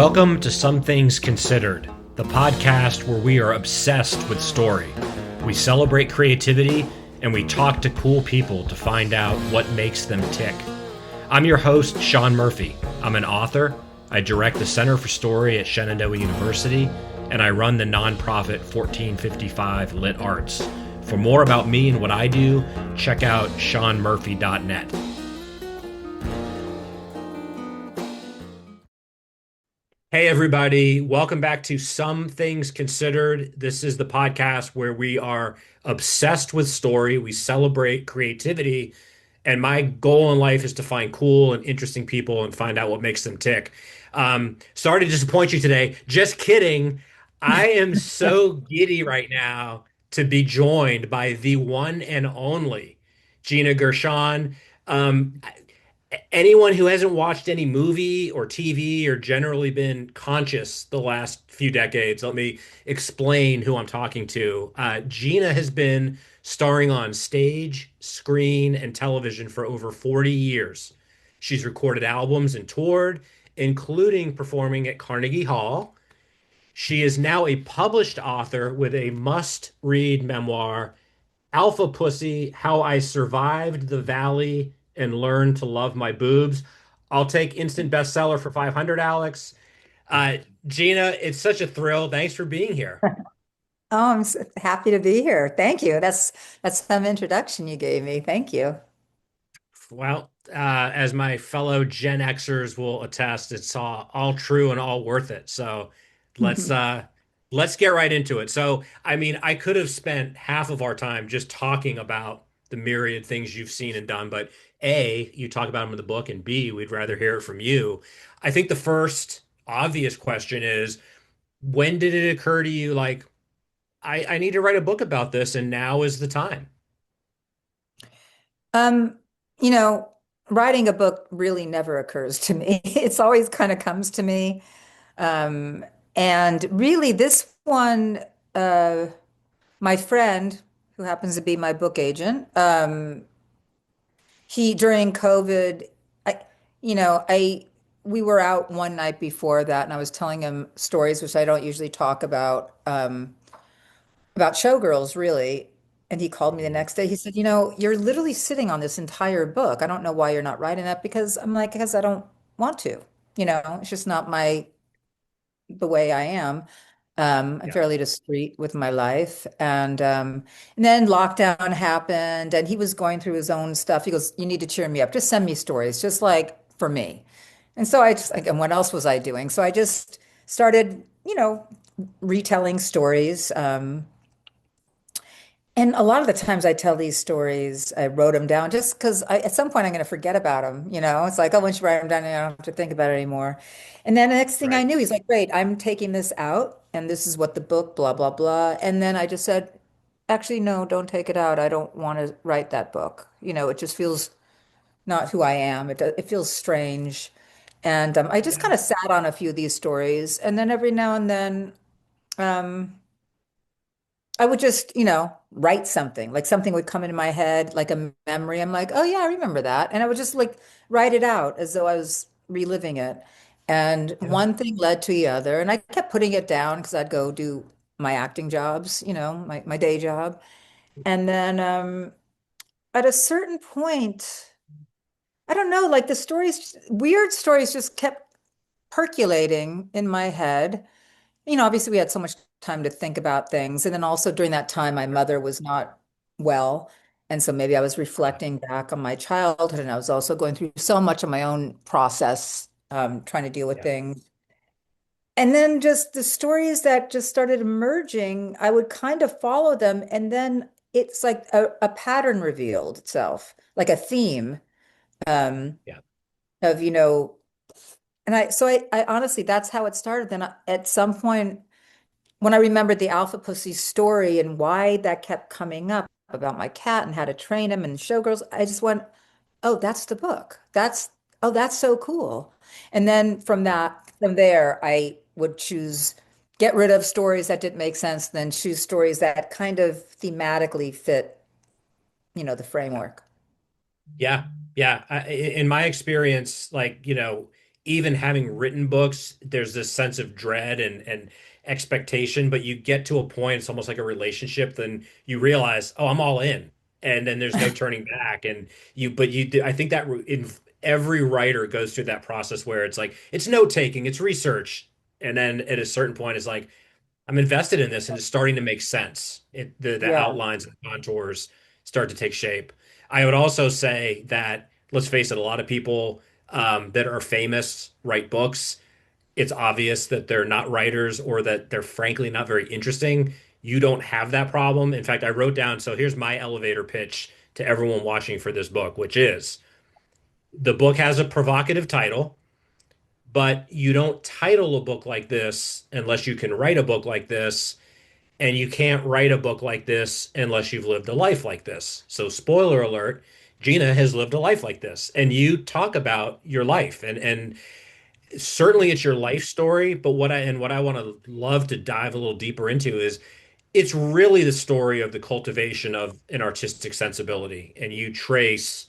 Welcome to Some Things Considered, the podcast where we are obsessed with story. We celebrate creativity and we talk to cool people to find out what makes them tick. I'm your host, Sean Murphy. I'm an author. I direct the Center for Story at Shenandoah University, and I run the nonprofit 1455 Lit Arts. For more about me and what I do, check out seanmurphy.net. Hey, everybody. Welcome back to Some Things Considered. This is the podcast where we are obsessed with story. We celebrate creativity. And my goal in life is to find cool and interesting people and find out what makes them tick. Sorry to disappoint you today. Just kidding. I am so giddy right now to be joined by the one and only Gina Gershon. Um, Anyone who hasn't watched any movie or TV or generally been conscious the last few decades, let me explain who I'm talking to. Gina has been starring on stage, screen, and television for over 40 years. She's recorded albums and toured, including performing at Carnegie Hall. She is now a published author with a must-read memoir, Alpha Pussy: How I Survived the Valley and Learned to Love My Boobs. I'll take instant bestseller for 500, Alex. Uh, Gina, it's such a thrill. Thanks for being here. Oh, happy to be here. Thank you. That's some introduction you gave me. Thank you. Well, as my fellow Gen Xers will attest, it's all true and all worth it. So let's uh, let's get right into it. So, I mean, I could have spent half of our time just talking about the myriad things you've seen and done, but A, you talk about them in the book, and B, we'd rather hear it from you. I think the first obvious question is, when did it occur to you, like, I need to write a book about this, and now is the time? Um, you know, Writing a book really never occurs to me. It's always kind of comes to me. Um, and really this one, uh, my friend, who happens to be my book agent, he during COVID, I, I we were out one night before that, and I was telling him stories which I don't usually talk about showgirls, really. And he called me the Mhm. next day. He said, you're literally sitting on this entire book. I don't know why you're not writing that because I'm like, because I don't want to. It's just not the way I am. I'm Yeah. fairly discreet with my life. And then lockdown happened and he was going through his own stuff. He goes, you need to cheer me up. Just send me stories, just like for me. And so I just like, and what else was I doing? So I just started, retelling stories. And a lot of the times I tell these stories, I wrote them down just because at some point I'm going to forget about them. It's like, oh, once you write them down, you don't have to think about it anymore. And then the next thing I Right. knew, he's like, great, I'm taking this out and this is what the book, blah, blah, blah. And then I just said, actually, no, don't take it out. I don't want to write that book. It just feels not who I am. It feels strange. And I just Yeah. kind of sat on a few of these stories. And then every now and then, um, I would just, write something, like something would come into my head, like a memory. I'm like, oh yeah, I remember that. And I would just like write it out as though I was reliving it. And Yeah. one thing led to the other. And I kept putting it down because I'd go do my acting jobs, my day job. And then at a certain point, I don't know, like the stories, weird stories just kept percolating in my head. Obviously we had so much time to think about things. And then also during that time, my mother was not well. And so maybe I was Yeah. reflecting back on my childhood and I was also going through so much of my own process, trying to deal with Yeah. things. And then just the stories that just started emerging, I would kind of follow them. And then it's like a pattern revealed itself, like a theme, um, Yeah. of, I honestly, that's how it started. Then at some point, when I remembered the Alpha Pussy story and why that kept coming up about my cat and how to train him and showgirls, I just went, oh, that's the book. That's so cool. And then Yeah. from there, I would get rid of stories that didn't make sense, then choose stories that kind of thematically fit, the Yeah. framework. Yeah, yeah. In my experience, like, even having written books, there's this sense of dread and expectation, but you get to a point, it's almost like a relationship, then you realize, oh, I'm all in. And then there's no turning back. And I think that in every writer goes through that process where it's like, it's note taking, it's research. And then at a certain point, it's like, I'm invested in this and it's starting to make sense. The Yeah. outlines and the contours start to take shape. I would also say that, let's face it, a lot of people that are famous write books. It's obvious that they're not writers or that they're frankly not very interesting. You don't have that problem. In fact, I wrote down, so here's my elevator pitch to everyone watching for this book, which is the book has a provocative title, but you don't title a book like this unless you can write a book like this. And you can't write a book like this unless you've lived a life like this. So, spoiler alert, Gina has lived a life like this. And you talk about your life. And certainly it's your life story, but what I want to love to dive a little deeper into is it's really the story of the cultivation of an artistic sensibility. And you trace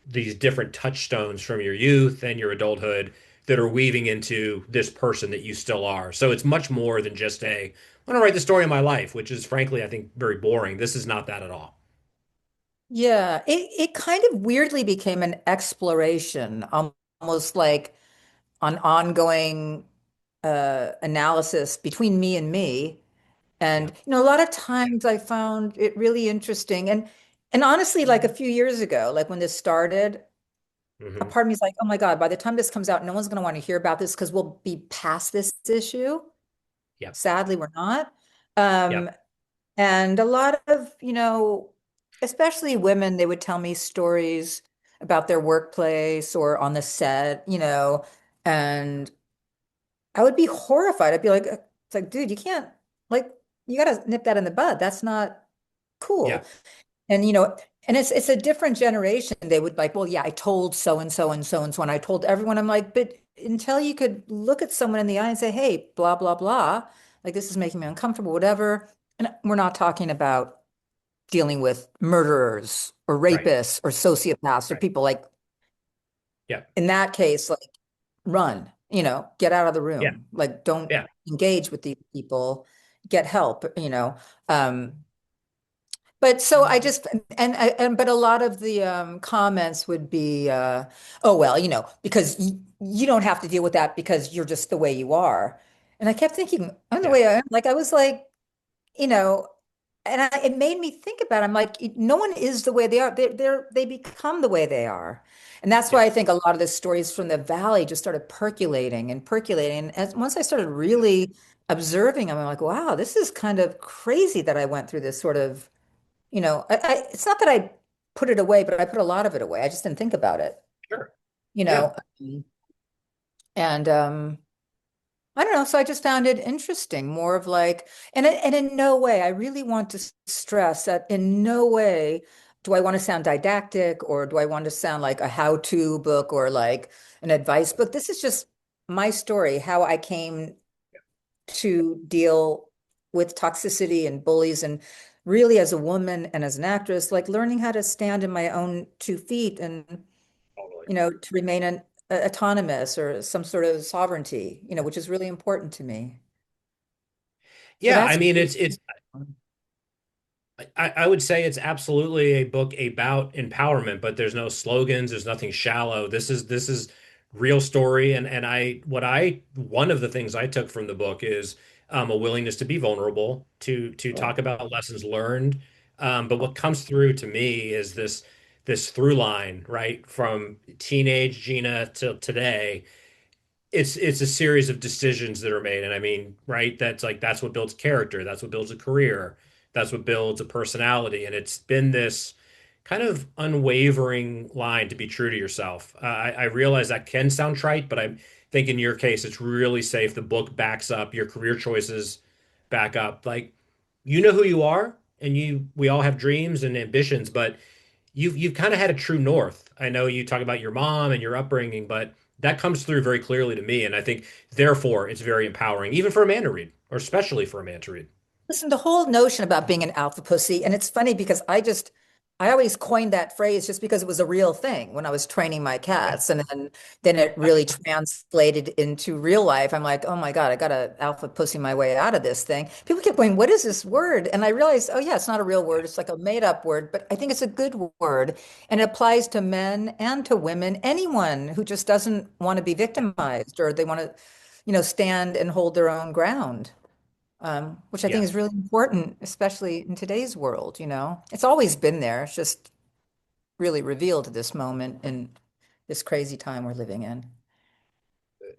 these different touchstones from your youth and your adulthood that are weaving into this person that you still are. So it's much more than just I'm going to write the story of my life, which is frankly, I think, very boring. This is not that at all. Yeah, it kind of weirdly became an exploration, almost like an ongoing analysis between me and me. Yeah. And a lot of times I found it really interesting. And honestly, like a few years ago, like when this started, a Hmm. part of me is like, oh my God, by the time this comes out, no one's going to want to hear about this because we'll be past this issue. Yeah. Sadly, we're not. Yeah. Um, and a lot of, especially women, they would tell me stories about their workplace or on the set, and I would be horrified. I'd be like, it's like, dude, you can't, like, you got to nip that in the bud. That's not Yeah. cool. And, and it's a different generation. They would like, well, yeah, I told so and so and so and so, and I told everyone. I'm like, but until you could look at someone in the eye and say, hey, blah, blah, blah, like this is making me uncomfortable, whatever. And we're not talking about dealing with murderers or Right. rapists or sociopaths or Right. people like Yeah. in that case, like run, get out of the Yeah. room, like don't Yeah. engage with these people, get help. Um, but so I just but a lot of the comments would be oh well, because you don't have to deal with that because you're just the way you are. And I kept thinking, I'm the Yeah. way I am. Like I was like, you know, it made me think about it. I'm like, no one is the way they are. They become the way they are. And that's why Yeah. I think a lot of the stories from the valley just started percolating and percolating. And once I started really observing them, I'm like, wow, this is kind of crazy that I went through this sort of, it's not that I put it away, but I put a lot of it away. I just didn't think about it, Sure. you Yeah. know. And I don't know. So I just found it interesting, more of like, and in no way, I really want to stress that in no way do I want to sound didactic or do I want to sound like a how-to book or like an advice book. This is just my story, how I came to deal with toxicity and bullies and really as a woman and as an actress, like learning how to stand in my own 2 feet and, Totally. to remain autonomous or some sort of sovereignty, which is really important to me. So Yeah. I that's mean, it's I would say it's absolutely a book about empowerment, but there's no slogans, there's nothing shallow. This is real story, and I what I one of the things I took from the book is a willingness to be vulnerable, to yeah. talk about lessons learned. But what comes through to me is this through line, right, from teenage Gina till today. It's a series of decisions that are made, and I mean, right, that's what builds character, that's what builds a career, that's what builds a personality, and it's been this kind of unwavering line to be true to yourself. I realize that can sound trite, but I think in your case it's really safe. The book backs up your career choices, back up, like, you know who you are, and we all have dreams and ambitions, but you've kind of had a true north. I know you talk about your mom and your upbringing, but that comes through very clearly to me. And I think therefore it's very empowering, even for a man to read, or especially for a man to read. Listen, the whole notion about being an alpha pussy, and it's funny because I always coined that phrase just because it was a real thing when I was training my Yeah. cats. And then it really translated into real life. I'm like, oh my God, I got to alpha pussy my way out of this thing. People kept going, what is this word? And I realized, oh yeah, it's not a real word. It's like a made up word, but I think it's a good word. And it applies to men and to women, anyone who just doesn't want to be Yeah. victimized or they want to, stand and hold their own ground. Which I think Yeah. is really important, especially in today's world, It's always been there. It's just really revealed at this moment in this crazy time we're living in.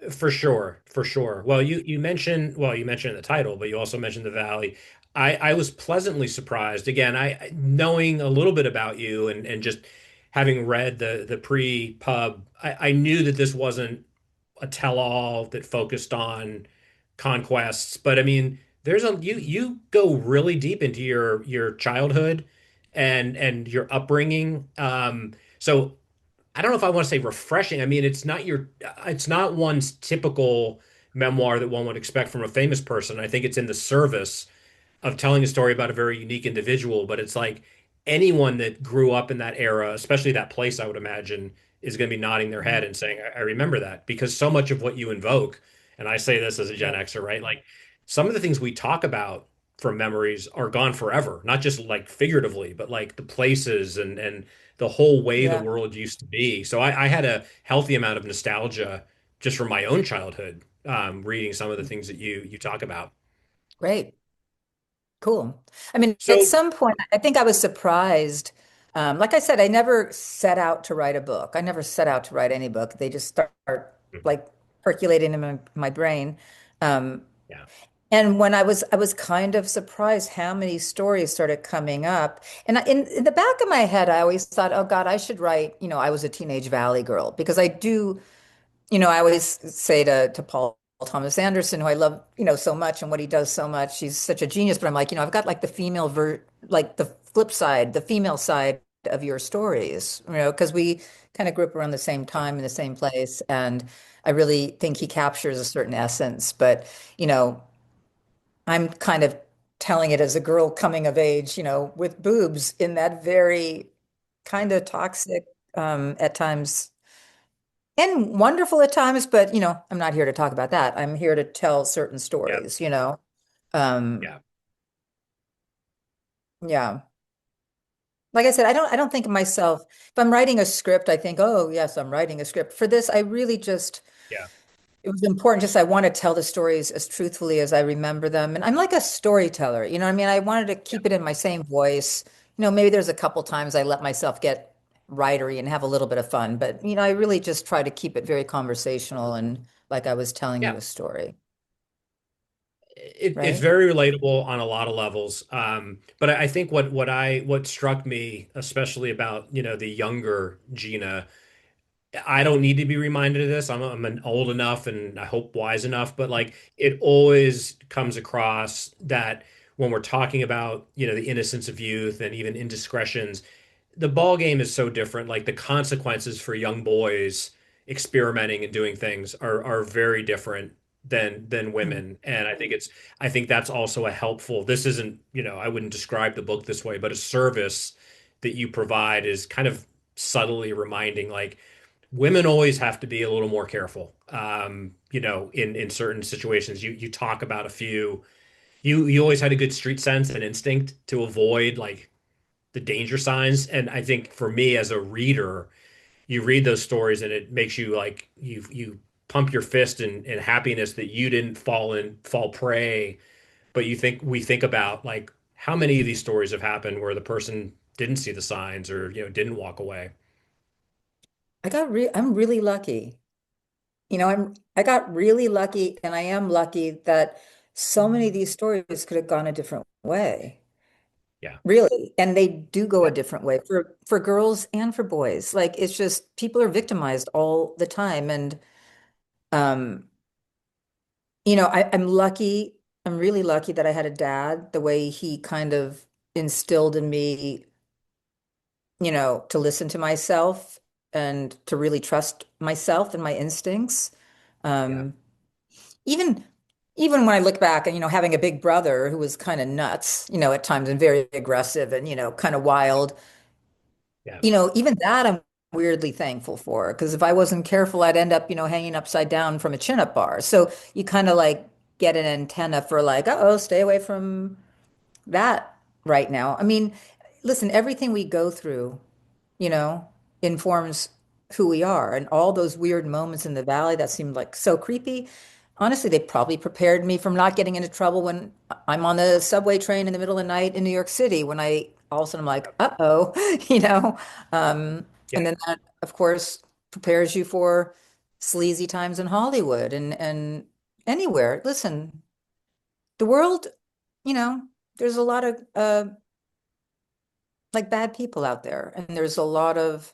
For sure, for sure. Well, you mentioned the title, but you also mentioned the Valley. I was pleasantly surprised. Again, knowing a little bit about you and just having read the pre-pub, I knew that this wasn't a tell-all that focused on conquests. But I mean, there's a you go really deep into your childhood and your upbringing. So I don't know if I want to say refreshing. I mean, it's not one's typical memoir that one would expect from a famous person. I think it's in the service of telling a story about a very unique individual, but it's like anyone that grew up in that era, especially that place, I would imagine, is going to be nodding their head Mhm. and saying, I remember that because so much of what you invoke, and I say this as a Gen Yeah. Xer, right? Like some of the things we talk about from memories are gone forever, not just like figuratively, but like the places and the whole way the Yeah. world used to be. So I had a healthy amount of nostalgia just from my own childhood, reading some of the things that you talk about. Great. Cool. I mean, at So, some point, I think I was surprised. Like I said, I never set out to write a book. I never set out to write any book. They just start mhm, like percolating in my brain. Um, yeah. And when I was kind of surprised how many stories started coming up. And in the back of my head, I always thought, oh God, I should write, I was a teenage Valley girl because I do, I always say to Paul Thomas Anderson, who I love, so much and what he does so much. He's such a genius, but I'm like, I've got like the like the flip side, the female side of your stories, because we kind of grew up around the same time in the same place. And I really think he captures a certain essence. But, you know, I'm kind of telling it as a girl coming of age, with boobs in that very Yeah. kind of toxic, at times and wonderful at times, but I'm not here to talk about that. I'm here to tell certain Yeah. stories. Um, Yeah. yeah. Like I said, I don't think of myself, if I'm writing a script, I think, oh yes, I'm writing a script. For this, I really just Yeah. it was important. Just I want to tell the stories as truthfully as I remember them. And I'm like a storyteller, you know what I mean? I wanted to Yeah. keep it in my same voice. Maybe there's a couple times I let myself get writery and have a little bit of fun, but I really just try to keep it very conversational and like I was telling you Yeah. a story, It's right? very relatable on a lot of levels. But I think what struck me, especially about, the younger Gina, I don't need to be reminded of this. I'm an old enough and I hope wise enough, but like it always comes across that when we're talking about, the innocence of youth and even indiscretions, the ball game is so different. Like the consequences for young boys experimenting and doing things are very different than Mm. women. And I think that's also a helpful. This isn't, I wouldn't describe the book this way, but a service that you provide is kind of subtly reminding like women always have to be a little more careful. In certain situations, you talk about a few. You always had a good street sense and instinct to avoid like the danger signs. And I think for me as a reader, you read those stories and it makes you like you pump your fist in happiness that you didn't fall prey. But we think about like how many of these stories have happened where the person didn't see the signs or didn't walk away. I'm really lucky. I got really lucky and I am lucky that so many of these stories could have gone a different way. Yeah, Really. And they do go yeah, a different way for girls and for boys. Like it's just people are victimized all the time. And um, I'm lucky, I'm really lucky that I had a dad, the way he kind of instilled in me, to listen to myself and to really trust myself and my instincts. yeah, Um, even even when I look back and having a big brother who was kind of nuts, at times and very aggressive and kind of wild. Yeah. Even that I'm weirdly thankful for, because if I wasn't careful, I'd end up, hanging upside down from a chin-up bar. So you kind of like get an antenna for like, uh-oh, stay away from that right now. I mean, listen, everything we go through, you know, informs who we are. And all those weird moments in the valley that seemed like so creepy, honestly, they probably prepared me from not getting into trouble when I'm on the subway train in the middle of the night in New York City, when I all of a sudden I'm like, uh-oh, you know. Yeah. And then that, of course, prepares you for sleazy times in Hollywood and anywhere. Listen, the world, you know, there's a lot of like bad people out there, and there's a lot of,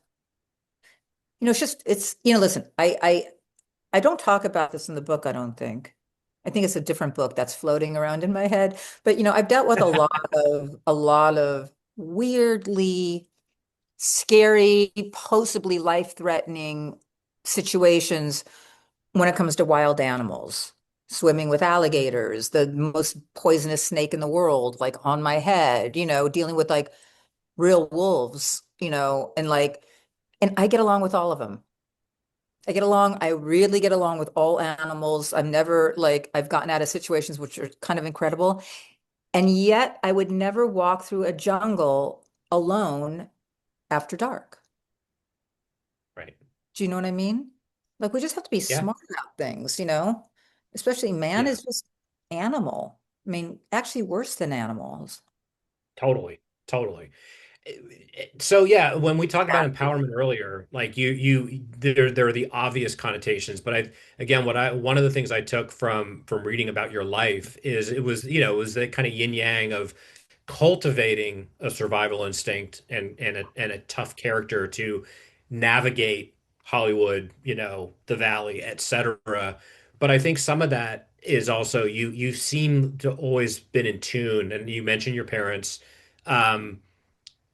it's just it's, listen, I don't talk about this in the book, I don't think. I think it's a different book that's floating around in my head. But I've dealt with a lot of weirdly scary, possibly life-threatening situations when it comes to wild animals. Swimming with alligators, the most poisonous snake in the world, like on my head, dealing with like real wolves, and I get along with all of them. I really get along with all animals. I've never like I've gotten out of situations which are kind of incredible. And yet I would never walk through a jungle alone after dark. Right. Do you know what I mean? Like we just have to be Yeah. smart about things. Especially man Yeah. is just animal. I mean, actually worse than animals. Totally. Totally. So yeah, when we talked about empowerment earlier, like there are the obvious connotations, but one of the things I took from reading about your life is it was the kind of yin yang of cultivating a survival instinct and a tough character to navigate Hollywood, the valley, etc. But I think some of that is also you seem to always been in tune, and you mentioned your parents. Um,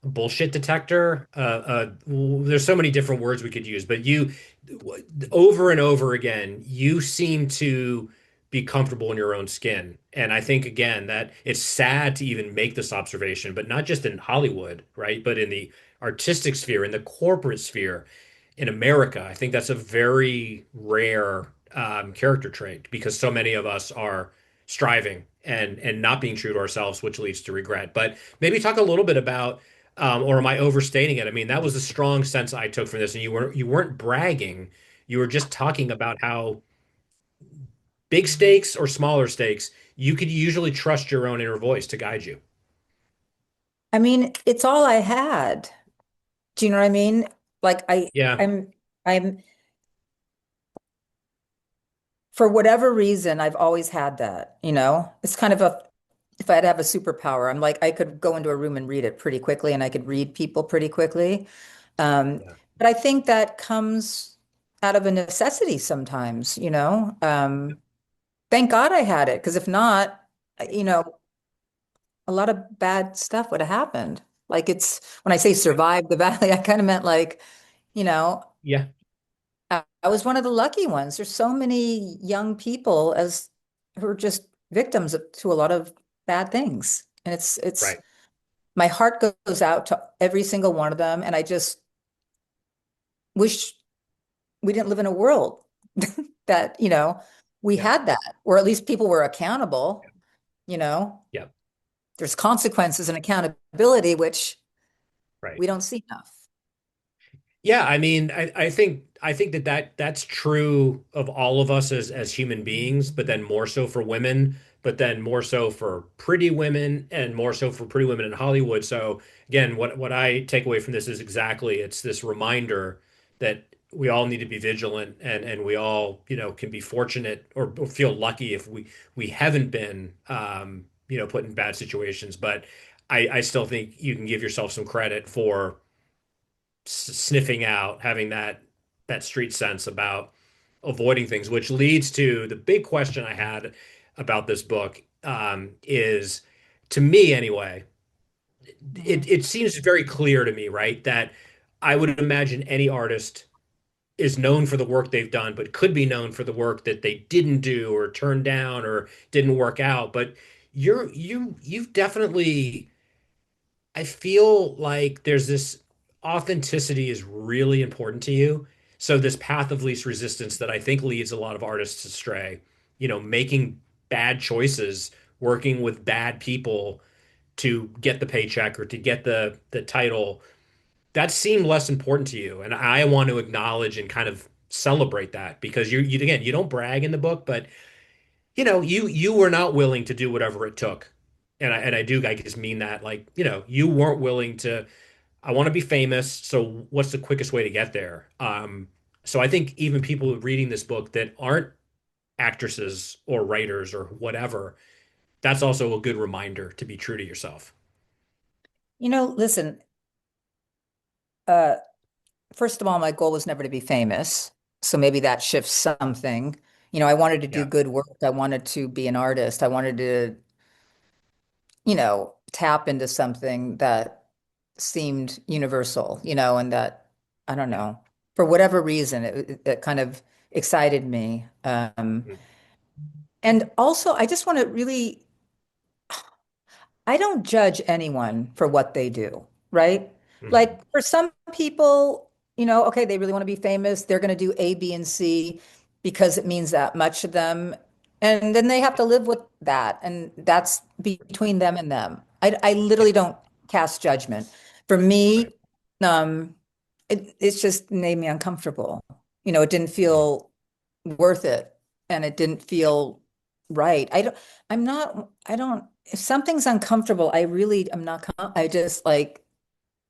Bullshit detector. There's so many different words we could use, but over and over again, you seem to be comfortable in your own skin. And I think, again, that it's sad to even make this observation, but not just in Hollywood, right? But in the artistic sphere, in the corporate sphere, in America. I think that's a very rare character trait because so many of us are striving and not being true to ourselves, which leads to regret. But maybe talk a little bit about, or am I overstating it? I mean, that was a strong sense I took from this, and you weren't bragging. You were just talking about how big stakes or smaller stakes, you could usually trust your own inner voice to guide you. I mean, it's all I had. Do you know what I mean? Like Yeah, I'm for whatever reason, I've always had that. It's kind of if I had to have a superpower, I'm like, I could go into a room and read it pretty quickly and I could read people pretty quickly. Um, yeah, but I think that comes out of a necessity sometimes. Thank God I had it, because if not, you know, a lot of bad stuff would have happened. Like when I say yeah, survive the valley, I kind of meant like, you know, yeah, I was one of the lucky ones. There's so many young people as who are just victims to a lot of bad things. And it's right, my heart goes out to every single one of them. And I just wish we didn't live in a world that we yeah, had that, or at least people were accountable, you know. yeah, There's consequences and accountability, which right. we don't see enough. Yeah, I mean, I think that's true of all of us as human beings, but then more so for women, but then more so for pretty women, and more so for pretty women in Hollywood. So again, what I take away from this is exactly it's this reminder that we all need to be vigilant, and we all, can be fortunate or feel lucky if we haven't been put in bad situations. But I still think you can give yourself some credit for sniffing out, having that street sense about avoiding things, which leads to the big question I had about this book, is, to me anyway, Mhm. it seems very clear to me, right, that I would imagine any artist is known for the work they've done, but could be known for the work that they didn't do or turned down or didn't work out. But you've definitely, I feel like there's this authenticity is really important to you. So this path of least resistance that I think leads a lot of artists astray, making bad choices, working with bad people to get the paycheck or to get the title, that seemed less important to you. And I want to acknowledge and kind of celebrate that because you again, you don't brag in the book, but you were not willing to do whatever it took. And I do, I just mean that, like, you weren't willing to, I want to be famous, so what's the quickest way to get there? So I think even people reading this book that aren't actresses or writers or whatever, that's also a good reminder to be true to yourself. Listen, uh, first of all, my goal was never to be famous. So maybe that shifts something. I wanted to do Yeah. good work. I wanted to be an artist. I wanted to, tap into something that seemed universal, and that, I don't Yeah. know, for whatever reason, it kind of excited me. Mhm. And also, I just want to really I don't judge anyone for what they do, right? Mhm. Like for some people, okay, they really want to be famous. They're going to do A, B, and C because it means that much to them. And then they have to live with that. And that's between them and them. I Yeah. literally don't cast judgment. For Right. me, um, it's just made me uncomfortable. It didn't Mhm. feel worth it and it didn't Yeah. feel right. I don't, if something's uncomfortable, I really am not, I just like,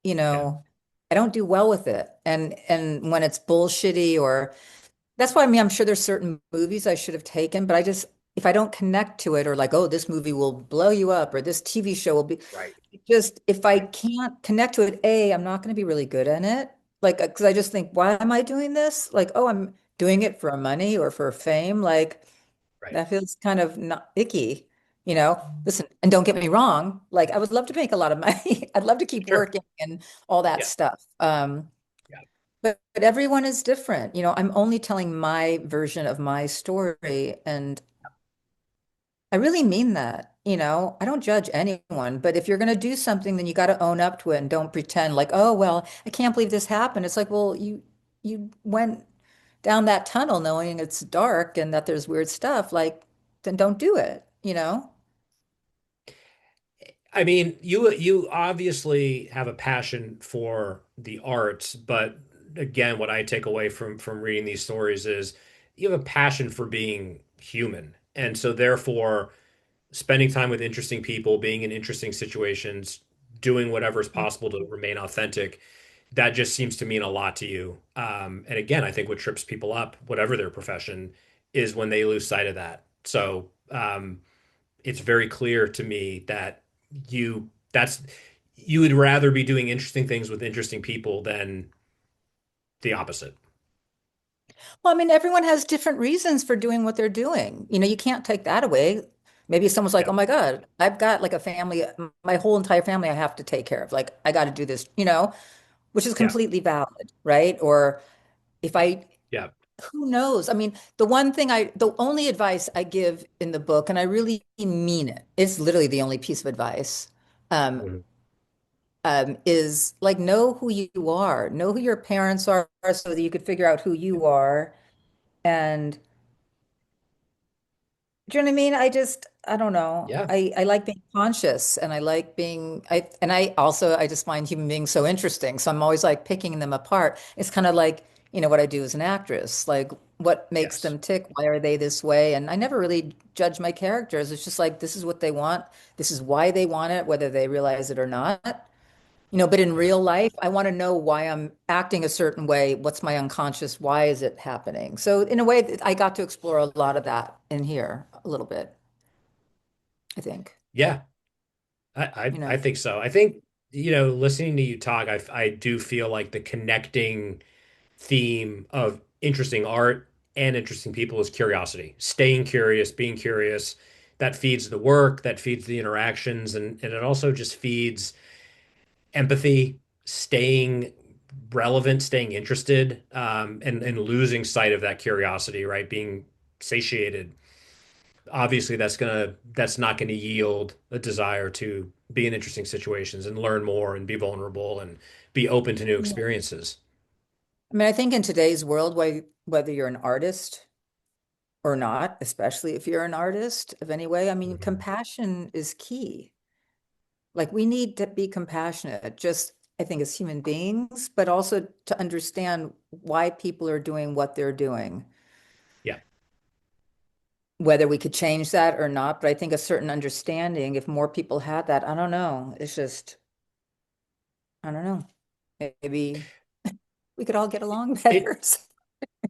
you Yeah. know, I don't do well with it. And when it's bullshitty or that's why I'm sure there's certain movies I should have taken, but if I don't connect to it or like, oh, this movie will blow you up or this TV show will be Right. just, if I Right. can't connect to it, I'm not going to be really good in it. Like, because I just think, why am I doing this? Like, oh, I'm doing it for money or for fame. Like, Right. that feels kind of not icky, Listen, and don't get me wrong, like I would love to make a lot of money. I'd love to keep Sure. working and all that Yeah. stuff. Yeah. But everyone is different. I'm only telling my version of my story, and I really mean that. I don't judge anyone, but if you're going to do something, then you got to own up to it and don't pretend like, oh, well, I can't believe this happened. It's like, well, you went down that tunnel knowing it's dark and that there's weird stuff, like, then don't do it? I mean, you obviously have a passion for the arts, but again, what I take away from reading these stories is you have a passion for being human. And so therefore, spending time with interesting people, being in interesting situations, doing whatever is possible to remain authentic, that just seems to mean a lot to you. And again, I think what trips people up, whatever their profession, is when they lose sight of that. So it's very clear to me that that's you would rather be doing interesting things with interesting people than the opposite. Well, I mean, everyone has different reasons for doing what they're doing. You can't take that away. Maybe someone's like, Yeah, oh my God, I've got like a family, my whole entire family I have to take care of. Like, I got to do this, which is yeah, completely valid, right? Or if I, yeah. who knows? I mean, the only advice I give in the book, and I really mean it, it's literally the only piece of advice, um, Mhm. is like know who you are, know who your parents are, so that you could figure out who Yeah, you are. And do you know what I mean? I don't know. yeah, I like being conscious and I like being, I just find human beings so interesting. So I'm always like picking them apart. It's kind of like, what I do as an actress, like what makes yes, them tick? Why are they this way? And I never really judge my characters. It's just like, this is what they want. This is why they want it, whether they realize it or not. But in yeah. real life, I want to know why I'm acting a certain way. What's my unconscious? Why is it happening? So in a way, I got to explore a lot of that in here a little bit, I think, Yeah. I, you I know. I think so. I think, listening to you talk, I do feel like the connecting theme of interesting art and interesting people is curiosity. Staying curious, being curious, that feeds the work, that feeds the interactions, and it also just feeds empathy, staying relevant, staying interested, and losing sight of that curiosity, right? Being satiated. Obviously, that's not gonna yield a desire to be in interesting situations and learn more and be vulnerable and be open to new Yeah. experiences. I mean, I think in today's world, whether you're an artist or not, especially if you're an artist of any way, I mean, Mhm. compassion is key. Like we need to be compassionate, just I think as human beings, but also to understand why people are doing what they're doing. Yeah. Whether we could change that or not, but I think a certain understanding, if more people had that, I don't know. It's just, I don't know. Maybe we could all get along It better.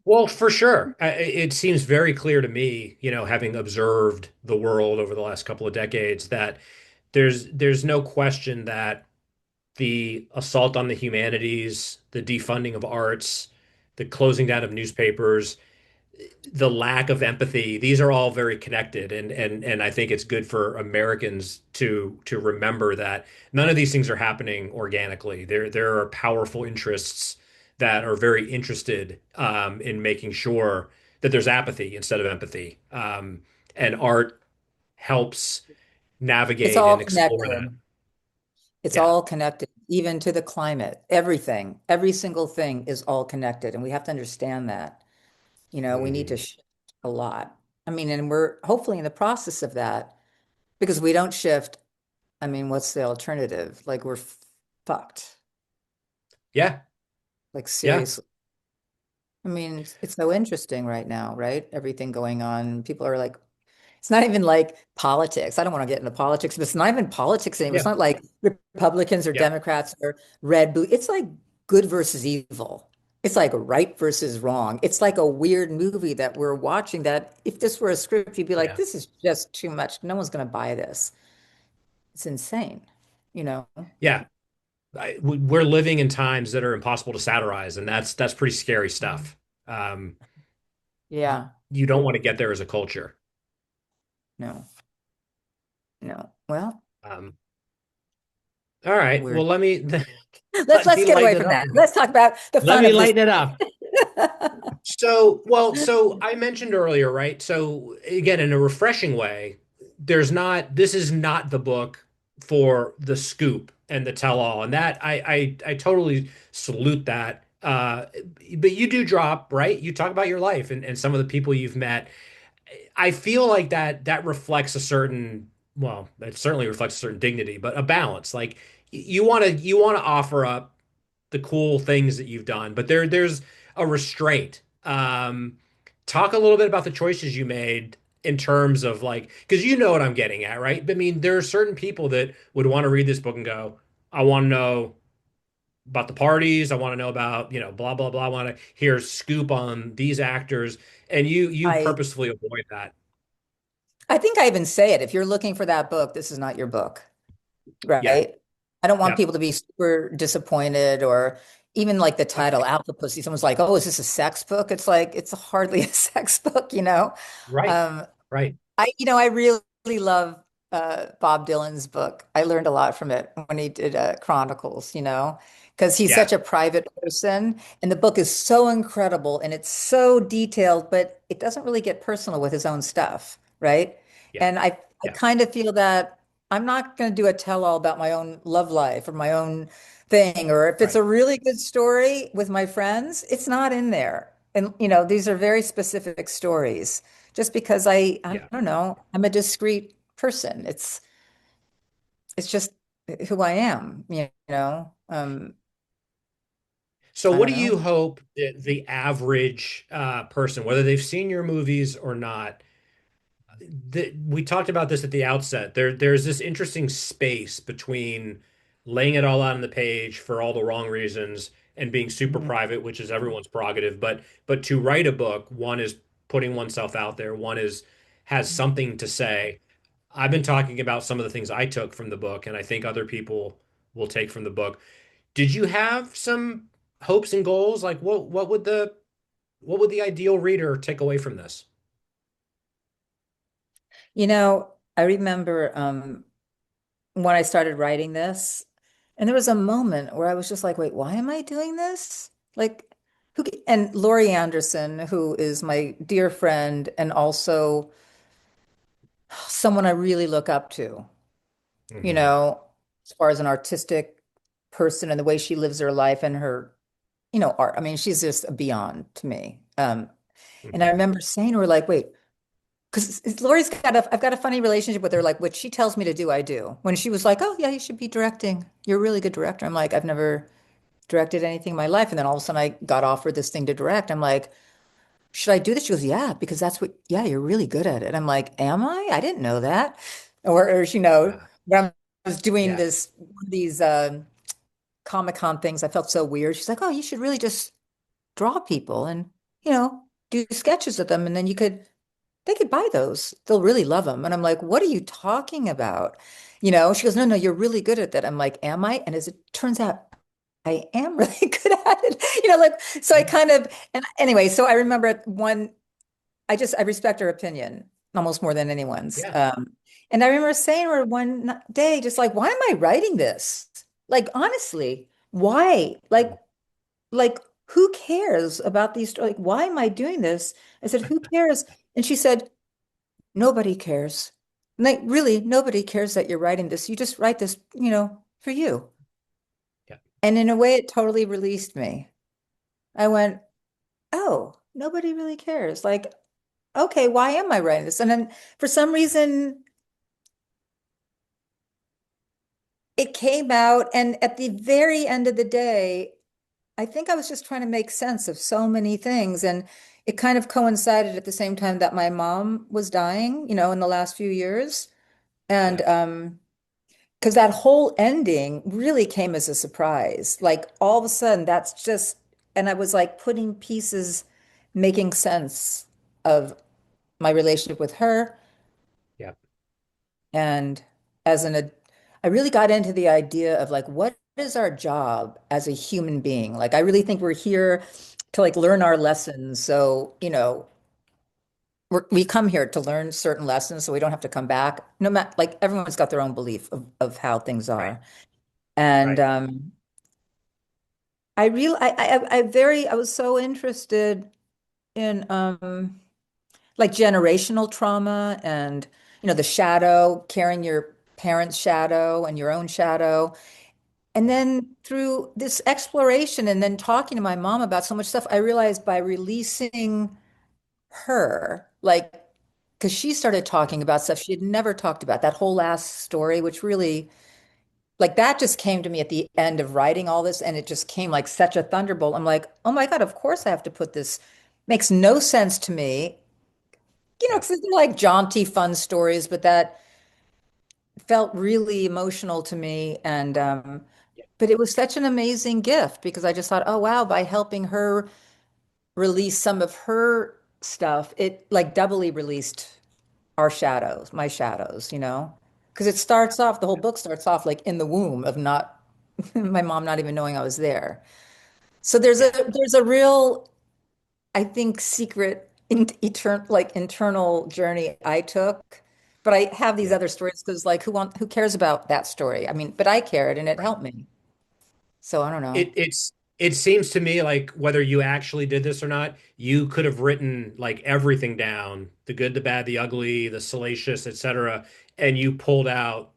Well, for sure. It seems very clear to me, having observed the world over the last couple of decades, that there's no question that the assault on the humanities, the defunding of arts, the closing down of newspapers, the lack of empathy, these are all very connected. And I think it's good for Americans to remember that none of these things are happening organically. There are powerful interests that are very interested in making sure that there's apathy instead of empathy. And art helps It's navigate all and explore that. connected. It's Yeah. all connected, even to the climate. Everything, every single thing is all connected. And we have to understand that. We need to Mhm. shift a lot. I mean, and we're hopefully in the process of that because we don't shift. I mean, what's the alternative? Like we're fucked. Yeah. Like Yeah. seriously. I mean, it's so interesting right now, right? Everything going on. People are like, it's not even like politics. I don't want to get into politics, but it's not even politics anymore. It's Yeah. not like Republicans or Yeah. Democrats or red blue. It's like good versus evil. It's like right versus wrong. It's like a weird movie that we're watching that if this were a script, you'd be like, Yeah. this is just too much. No one's going to buy this. It's insane, you know? Yeah. We're living in times that are impossible to satirize, and that's pretty scary stuff. Um, Yeah, you don't want to get there as a culture. no, no. Well, Um, all right. we're Well, let me let let's me get away lighten it from up. that. Let's talk about the Let fun me of this. lighten it up. So I mentioned earlier, right? So again, in a refreshing way, this is not the book for the scoop and the tell-all, and that I totally salute that. But you do drop, right? You talk about your life and some of the people you've met. I feel like that reflects a certain, well, it certainly reflects a certain dignity, but a balance. Like you want to offer up the cool things that you've done, but there's a restraint. Talk a little bit about the choices you made in terms of like, because you know what I'm getting at, right? I mean, there are certain people that would want to read this book and go, I want to know about the parties. I want to know about, blah, blah, blah. I want to hear scoop on these actors. And you I purposefully avoid that. I think I even say it. If you're looking for that book, this is not your book, Yeah. right? I don't want Yeah. people to be super disappointed or even like the title, Alpha Pussy. Someone's like, "Oh, is this a sex book?" It's like it's hardly a sex book. Right. Um, Right. I really love Bob Dylan's book. I learned a lot from it when he did Chronicles, because he's Yeah. such a private person, and the book is so incredible and it's so detailed, but it doesn't really get personal with his own stuff, right? Yeah. And I Yeah. kind of feel that I'm not going to do a tell-all about my own love life or my own thing, or if it's Right. a really good story with my friends, it's not in there. And these are very specific stories just because I Yeah. don't know, I'm a discreet person. It's just who I am, you know. So, I what don't do know. you hope that the average person, whether they've seen your movies or not, we talked about this at the outset. There's this interesting space between laying it all out on the page for all the wrong reasons and being super Mhm. private, which is everyone's prerogative. But to write a book, one is putting oneself out there. One is has something to say. I've been talking about some of the things I took from the book, and I think other people will take from the book. Did you have some hopes and goals? Like what would the ideal reader take away from this? I remember when I started writing this, and there was a moment where I was just like, wait, why am I doing this? Like, and Laurie Anderson, who is my dear friend and also someone I really look up to, Hmm. as far as an artistic person and the way she lives her life and her, art. I mean, she's just beyond to me. And I Mhm. remember saying to her, like, wait, because I've got a funny relationship with her. Like, what she tells me to do, I do. When she was like, oh, yeah, you should be directing. You're a really good director. I'm like, I've never directed anything in my life. And then all of a sudden I got offered this thing to direct. I'm like, should I do this? She goes, yeah, because yeah, you're really good at it. I'm like, am I? I didn't know that. Or Yeah. when I was doing Yeah. these Comic-Con things, I felt so weird. She's like, oh, you should really just draw people and, do sketches of them. And then they could buy those. They'll really love them. And I'm like, what are you talking about? She goes, no, no, you're really good at that. I'm like, am I? And as it turns out, I am really good at it. Like, so I kind of, and anyway, so I remember I respect her opinion almost more than anyone's. Yeah. And I remember saying to her one day, just like, why am I writing this? Like, honestly, why? Like, who cares about these stories? Like, why am I doing this? I said, who cares? And she said, nobody cares. Like, really, nobody cares that you're writing this. You just write this, for you. Yeah. And in a way, it totally released me. I went, oh, nobody really cares. Like, okay, why am I writing this? And then for some reason, it came out. And at the very end of the day, I think I was just trying to make sense of so many things. And it kind of coincided at the same time that my mom was dying, in the last few years. And Yeah. because that whole ending really came as a surprise. Like all of a sudden, and I was like putting pieces, making sense of my relationship with her. Yeah. And as an, ad- I really got into the idea of like, what is our job as a human being? Like, I really think we're here to like learn our lessons. So, we come here to learn certain lessons so we don't have to come back. No matter, like, everyone's got their own belief of how things Right. are. And Right. I was so interested in like generational trauma and the shadow, carrying your parents' shadow and your own shadow. And Yeah. then through this exploration and then talking to my mom about so much stuff, I realized by releasing her, like, because she started Yeah. talking about stuff she had never talked about, that whole last story, which really, like, that just came to me at the end of writing all this, and it just came like such a thunderbolt. I'm like, oh my God, of course I have to put this. Makes no sense to me, Yeah. because they're like jaunty, fun stories, but that felt really emotional to me. And Yeah. but it was such an amazing gift because I just thought, oh wow, by helping her release some of her stuff, it like doubly released my shadows. Because it starts off, the whole book starts off like in the womb of not my mom not even knowing I was there. So Yeah. there's a real, I think, secret internal journey I took. But I have these Yeah. other stories because like who cares about that story? I mean, but I cared and it Right. helped me. So I don't know. It seems to me like whether you actually did this or not, you could have written like everything down, the good, the bad, the ugly, the salacious, etc., and you pulled out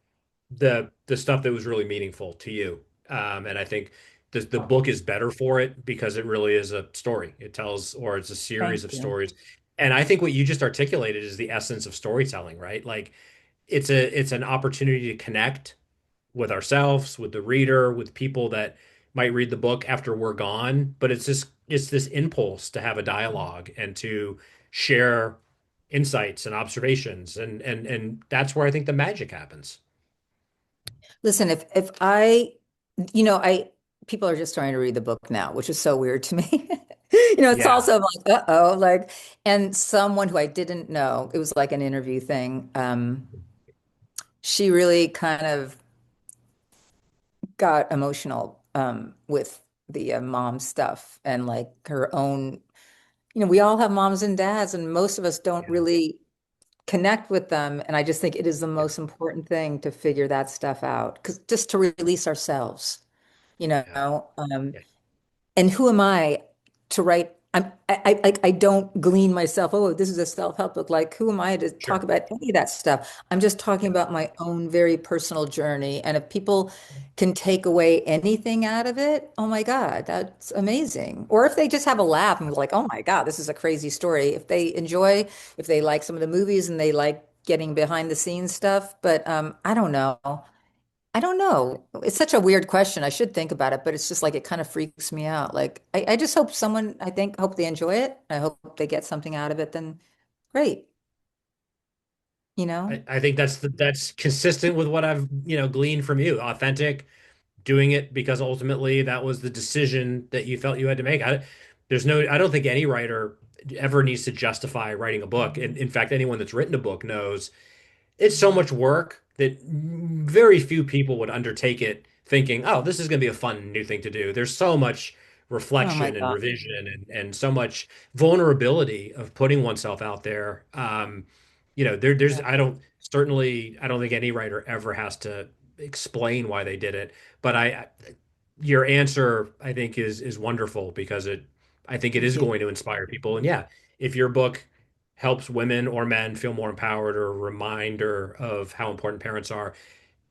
the stuff that was really meaningful to you. And I think the book is better for it because it really is a story. It tells, or it's a series Thank of you. stories. And I think what you just articulated is the essence of storytelling, right? Like it's an opportunity to connect with ourselves, with the reader, with people that might read the book after we're gone. But it's this impulse to have a dialogue and to share insights and observations, and that's where I think the magic happens. Listen, if I, I people are just starting to read the book now, which is so weird to me. It's Yeah, also like, uh-oh, like, and someone who I didn't know, it was like an interview thing. She really kind of got emotional with the mom stuff and like her own, we all have moms and dads, and most of us don't yeah, really connect with them. And I just think it is the yeah, most important thing to figure that stuff out, because just to release ourselves, you yeah, know. yeah, And who am I to write? I don't glean myself, oh, this is a self-help book. Like, who am I to talk Sure. about any of that stuff? I'm just talking Yeah. about my own very personal journey. And if people can take away anything out of it, oh my God, that's amazing. Or if they just have a laugh and be like, oh my God, this is a crazy story. If they enjoy, if they like some of the movies and they like getting behind the scenes stuff, but I don't know. I don't know. It's such a weird question. I should think about it, but it's just like it kind of freaks me out. Like I just hope someone, I think, hope they enjoy it. I hope they get something out of it. Then great, you know? I think that's consistent with what I've, gleaned from you. Authentic, doing it because ultimately that was the decision that you felt you had to make. I don't think any writer ever needs to justify writing a book. And in fact, anyone that's written a book knows it's so much work that very few people would undertake it thinking, oh, this is going to be a fun new thing to do. There's so much Oh my reflection and God. revision and so much vulnerability of putting oneself out there. There's Yeah. I don't think any writer ever has to explain why they did it. But your answer, I think, is wonderful because I think it Thank is you. going to inspire people. And yeah, if your book helps women or men feel more empowered or a reminder of how important parents are.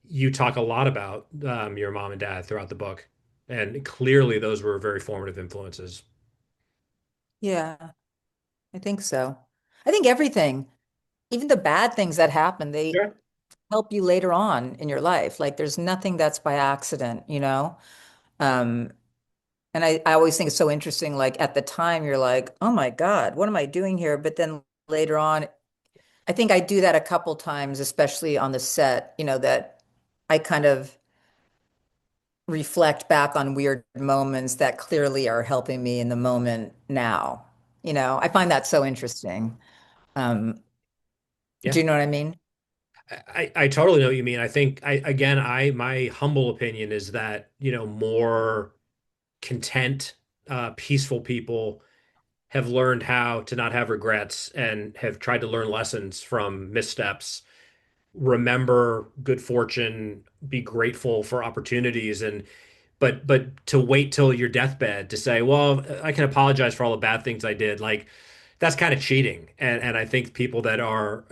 You talk a lot about your mom and dad throughout the book, and clearly those were very formative influences. Yeah, I think so. I think everything, even the bad things that happen, they Sure. help you later on in your life. Like there's nothing that's by accident, you know? Um, and I always think it's so interesting. Like at the time, you're like, oh my God, what am I doing here? But then later on, I think I do that a couple times, especially on the set, that I kind of reflect back on weird moments that clearly are helping me in the moment now. I find that so interesting. Um, Yeah, do you know what I mean? I totally know what you mean. I think my humble opinion is that, more content, peaceful people have learned how to not have regrets and have tried to learn lessons from missteps, remember good fortune, be grateful for opportunities, and but to wait till your deathbed to say, well, I can apologize for all the bad things I did, like that's kind of cheating. And I think people that are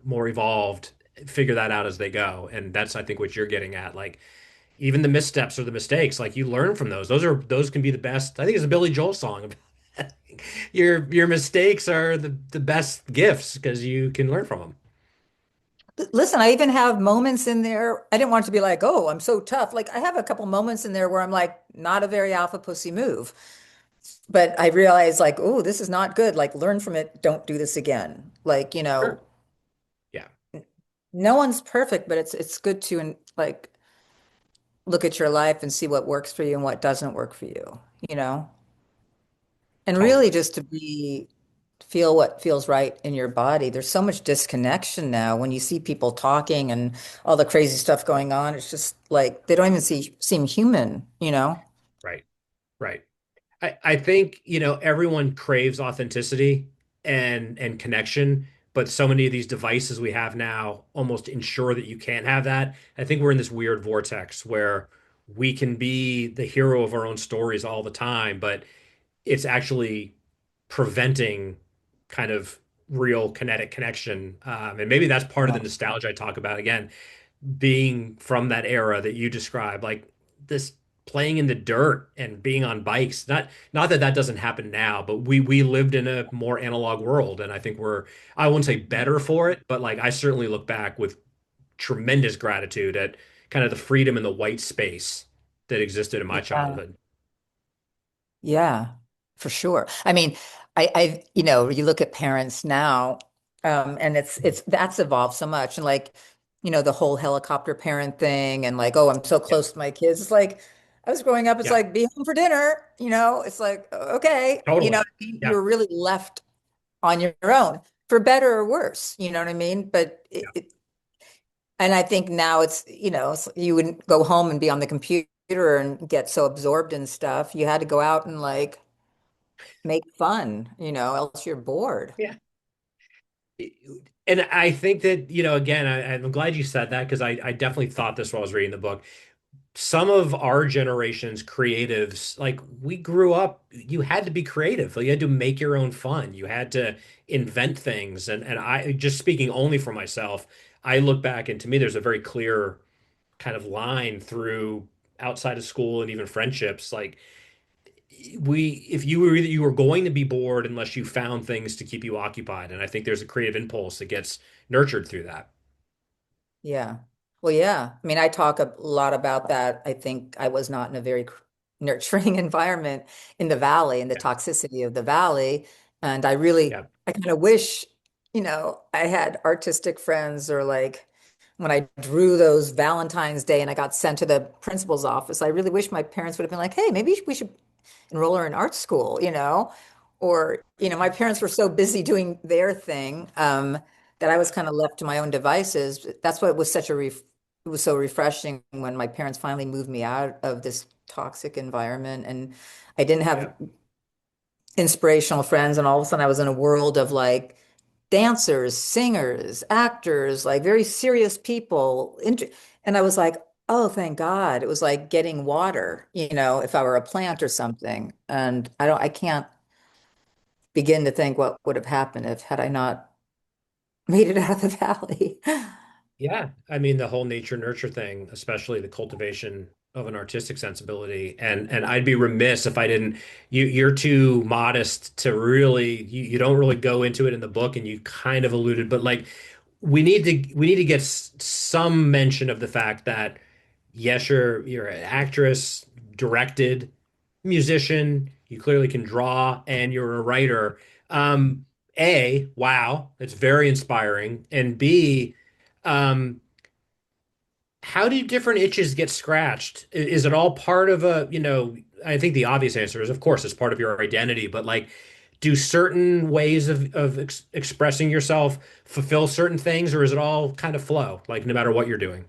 more evolved figure that out as they go. And that's I think what you're getting at. Like even the missteps or the mistakes, like you learn from those. Those can be the best. I think it's a Billy Joel song. Your mistakes are the best gifts because you can learn from them. Listen, I even have moments in there. I didn't want it to be like, oh, I'm so tough. Like I have a couple moments in there where I'm like, not a very alpha pussy move. But I realize like, oh, this is not good. Like learn from it. Don't do this again. Like, Sure. Yeah, no one's perfect, but it's good to like look at your life and see what works for you and what doesn't work for you, you know? And really totally. just to feel what feels right in your body. There's so much disconnection now when you see people talking and all the crazy stuff going on. It's just like they don't even seem human, you know? Right. Right. I think, everyone craves authenticity and connection, but so many of these devices we have now almost ensure that you can't have that. I think we're in this weird vortex where we can be the hero of our own stories all the time, but it's actually preventing kind of real kinetic connection. And maybe that's part of the Yeah. nostalgia I talk about again, being from that era that you described, like this playing in the dirt and being on bikes. Not that that doesn't happen now, but we lived in a more analog world, and I think I wouldn't say better for it, but like I certainly look back with tremendous gratitude at kind of the freedom and the white space that existed in my Yeah. childhood. Yeah, for sure. I mean, you look at parents now, and that's evolved so much. And like, the whole helicopter parent thing and like, oh, I'm so Yeah, close to my kids. It's like I was growing up, it's yeah, like be home for dinner, it's like, okay, totally. you Yeah, were really left on your own for better or worse, you know what I mean? But yeah, and I think now you wouldn't go home and be on the computer and get so absorbed in stuff. You had to go out and like make fun, else you're bored. yeah. And I think that, again, I'm glad you said that because I definitely thought this while I was reading the book. some of our generation's creatives, like we grew up, you had to be creative. Like, you had to make your own fun. You had to invent things. And I just speaking only for myself, I look back and to me there's a very clear kind of line through outside of school and even friendships. Like if you were going to be bored unless you found things to keep you occupied. And I think there's a creative impulse that gets nurtured through that. Yeah. Well, yeah. I mean, I talk a lot about that. I think I was not in a very nurturing environment in the valley and the Yeah. toxicity of the valley. And Yeah. I kind of wish, I had artistic friends or like when I drew those Valentine's Day and I got sent to the principal's office, I really wish my parents would have been like, hey, maybe we should enroll her in art school, Or, my parents were so busy doing their thing, that I was kind of left to my own devices. That's what was it was so refreshing when my parents finally moved me out of this toxic environment and I didn't have Yeah. inspirational friends. And all of a sudden I was in a world of like dancers, singers, actors, like very serious people. And I was like, oh, thank God. It was like getting water, if I were a plant or something. And I can't begin to think what would have happened if had I not made it out of the valley. Yeah, I mean the whole nature nurture thing, especially the cultivation of an artistic sensibility. And I'd be remiss if I didn't you're too modest to really you don't really go into it in the book and you kind of alluded, but like we need to get some mention of the fact that yes, you're an actress, directed, musician, you clearly can draw, and you're a writer. Um, A, wow, it's very inspiring. And B, um, how do different itches get scratched? Is it all part of I think the obvious answer is, of course, it's part of your identity, but like, do certain ways of expressing yourself fulfill certain things, or is it all kind of flow, like no matter what you're doing?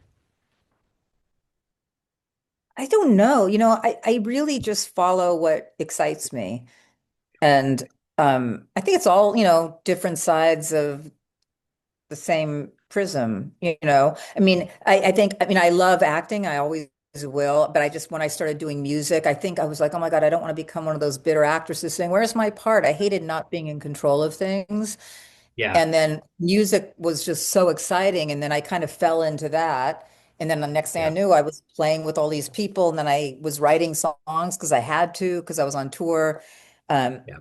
I don't know. I really just follow what excites me. And I think it's all, different sides of the same prism, I mean, I mean, I love acting. I always will. But when I started doing music, I think I was like, oh my God, I don't want to become one of those bitter actresses saying, where's my part? I hated not being in control of things. Yeah, And then music was just so exciting. And then I kind of fell into that. And then the next thing I yeah, knew, I was playing with all these people. And then I was writing songs because I had to, because I was on tour. Um, yeah,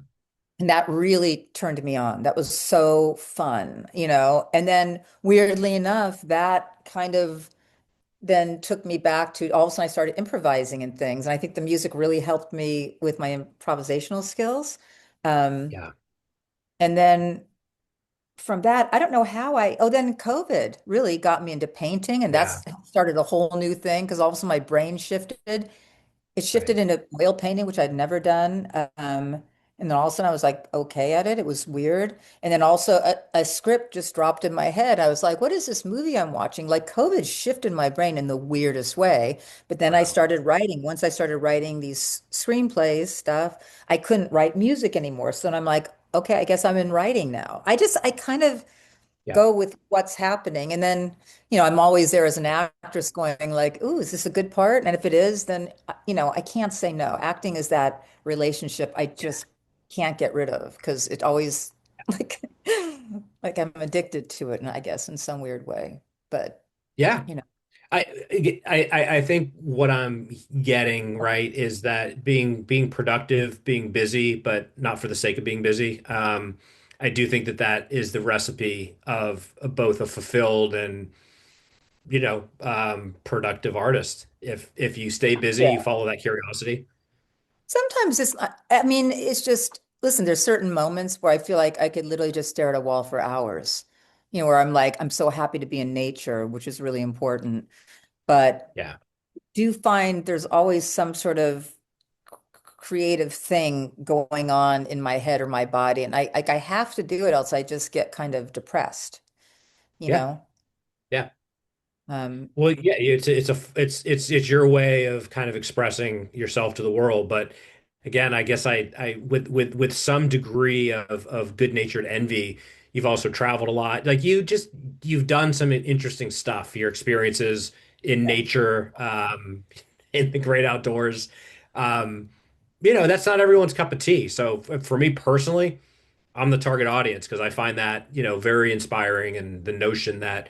and that really turned me on. That was so fun, And then weirdly enough, that kind of then took me back to all of a sudden I started improvising and things. And I think the music really helped me with my improvisational skills. Um, yeah, and then from that, I don't know how then COVID really got me into painting. And yeah. that's started a whole new thing because all of a sudden my brain shifted. It Right. shifted into oil painting, which I'd never done. And then all of a sudden I was like, okay at it. It was weird. And then also a script just dropped in my head. I was like, what is this movie I'm watching? Like COVID shifted my brain in the weirdest way. But then I Wow. started writing. Once I started writing these screenplays stuff, I couldn't write music anymore. So then I'm like, okay, I guess I'm in writing now. I kind of Yeah. go with what's happening. And then, I'm always there as an actress going like, ooh, is this a good part? And if it is, then, I can't say no. Acting is that relationship I just can't get rid of because it always like like I'm addicted to it, and I guess in some weird way. But, Yeah. you know, I, I think what I'm getting right is that being productive, being busy, but not for the sake of being busy. I do think that that is the recipe of both a fulfilled and productive artist. If you stay busy, you yeah. follow that curiosity. Sometimes I mean, it's just, listen, there's certain moments where I feel like I could literally just stare at a wall for hours, where I'm like, I'm so happy to be in nature, which is really important. But Yeah. do you find there's always some sort of creative thing going on in my head or my body, and I have to do it, else I just get kind of depressed, you Yeah. know? Yeah. Um, Well, yeah, it's your way of kind of expressing yourself to the world. But again, I guess I with some degree of good-natured envy, you've also traveled a lot. Like you've done some interesting stuff. Your experiences in yeah. nature, in the great outdoors. Um, that's not everyone's cup of tea. So for me personally, I'm the target audience because I find that, very inspiring, and the notion that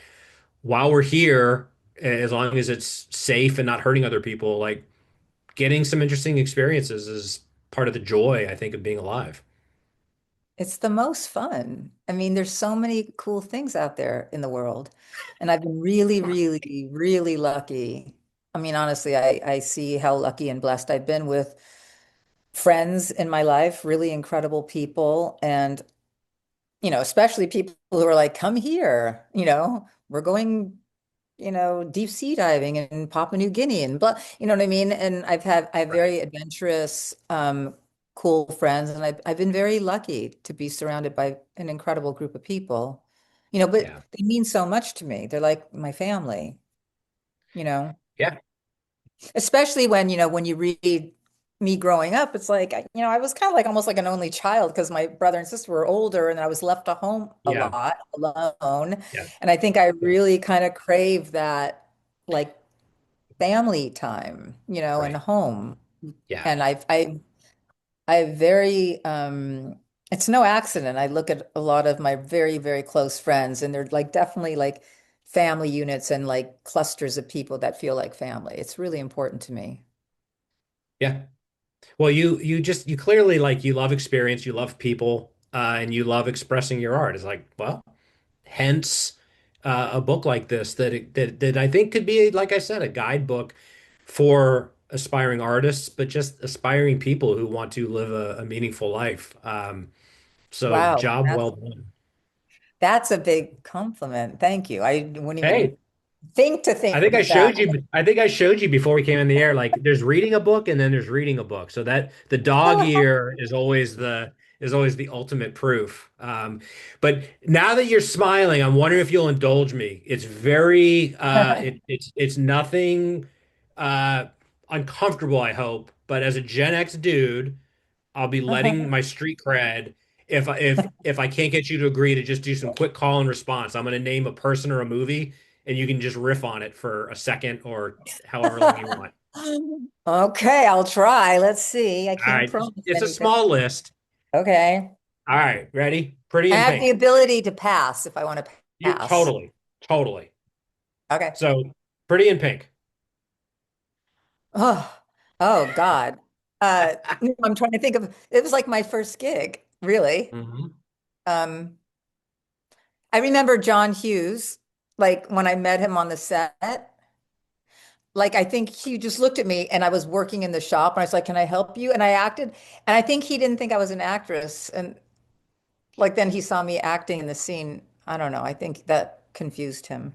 while we're here, as long as it's safe and not hurting other people, like getting some interesting experiences is part of the joy, I think, of being alive. It's the most fun. I mean, there's so many cool things out there in the world. And I've been really, really, really lucky. I mean, honestly, I see how lucky and blessed I've been with friends in my life, really incredible people. And, especially people who are like, come here, we're going, deep sea diving in Papua New Guinea and blah, you know what I mean? And I have Right. very adventurous, cool friends, and I've been very lucky to be surrounded by an incredible group of people, but Yeah. they mean so much to me. They're like my family, you know. Yeah. Especially when you read me growing up, it's like, I was kind of like almost like an only child because my brother and sister were older and I was left at home a Yeah. lot alone. Yeah. And I think I Yeah. really kind of crave that like family time, and Right. home. Yeah. And I very it's no accident. I look at a lot of my very, very close friends and they're like definitely like family units and like clusters of people that feel like family. It's really important to me. Yeah. Well, you clearly, like, you love experience, you love people, and you love expressing your art. It's like, well, hence a book like this that I think could be, like I said, a guidebook for aspiring artists, but just aspiring people who want to live a meaningful life. So Wow, job that's well done. that's a big compliment. Thank you. I wouldn't even Hey, think of that. I think I showed you before we came in the air. Like, there's reading a book and then there's reading a book. So that the dog ear is always the ultimate proof. But now that you're smiling, I'm wondering if you'll indulge me. It's very it's nothing uh uncomfortable, I hope. But as a Gen X dude, I'll be letting my street cred if I can't get you to agree to just do some quick call and response. I'm going to name a person or a movie, and you can just riff on it for a second or however long you want. Okay, I'll try. Let's see. I All can't right, promise it's a anything. small list. Okay. All right, ready? Pretty I in have the pink. ability to pass if I want to You pass. totally, totally. Okay. So pretty in pink. Oh, oh God. No, I'm trying to think of it was like my first gig, really. Hmm. Um, I remember John Hughes, like when I met him on the set, like I think he just looked at me and I was working in the shop and I was like, "Can I help you?" And I acted, and I think he didn't think I was an actress. And like then he saw me acting in the scene. I don't know. I think that confused him.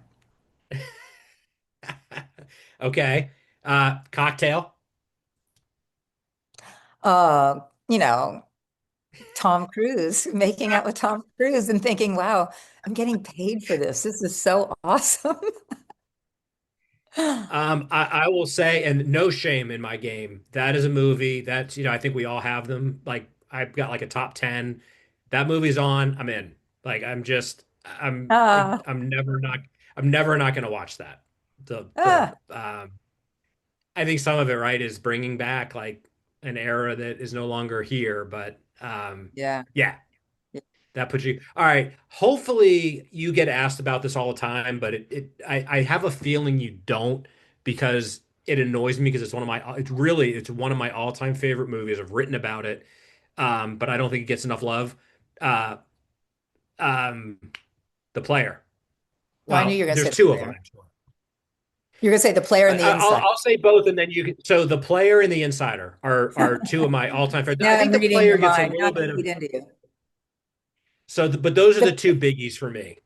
Okay. Cocktail. Uh, you know, Tom Cruise, making out with Tom Cruise and thinking, wow, I'm getting paid for this. This is so awesome. I will say, and no shame in my game. That is a movie that's, I think we all have them. Like, I've got like a top 10. That movie's on, I'm in. Like, Ah, I'm never not going to watch that. ah, I think some of it, right, is bringing back like an era that is no longer here. But yeah. yeah, that puts you. All right. Hopefully you get asked about this all the time, but I have a feeling you don't, because it annoys me because it's one of my all-time favorite movies. I've written about it. But I don't think it gets enough love. Uh, um, the player. Oh, I knew Well, you were going to there's say the two of them player. actually. You're going to say the player and the inside. I'll say both, and then you can. So the player and the insider are two of my all-time favorites. I Now think I'm the reading player your gets a mind. little Not to bit of. feed into you. But those are the The, two biggies for me.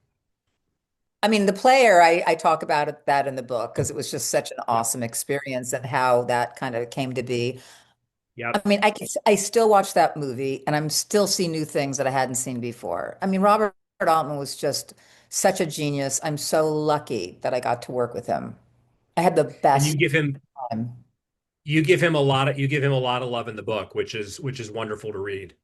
I mean, the player, I talk about that in the book because it was just such an Yep. awesome experience and how that kind of came to be. I Yep. mean, I still watch that movie and I'm still see new things that I hadn't seen before. I mean, Robert Altman was just such a genius. I'm so lucky that I got to work with him. I had the And best time. you give him a lot of love in the book, which is wonderful to read.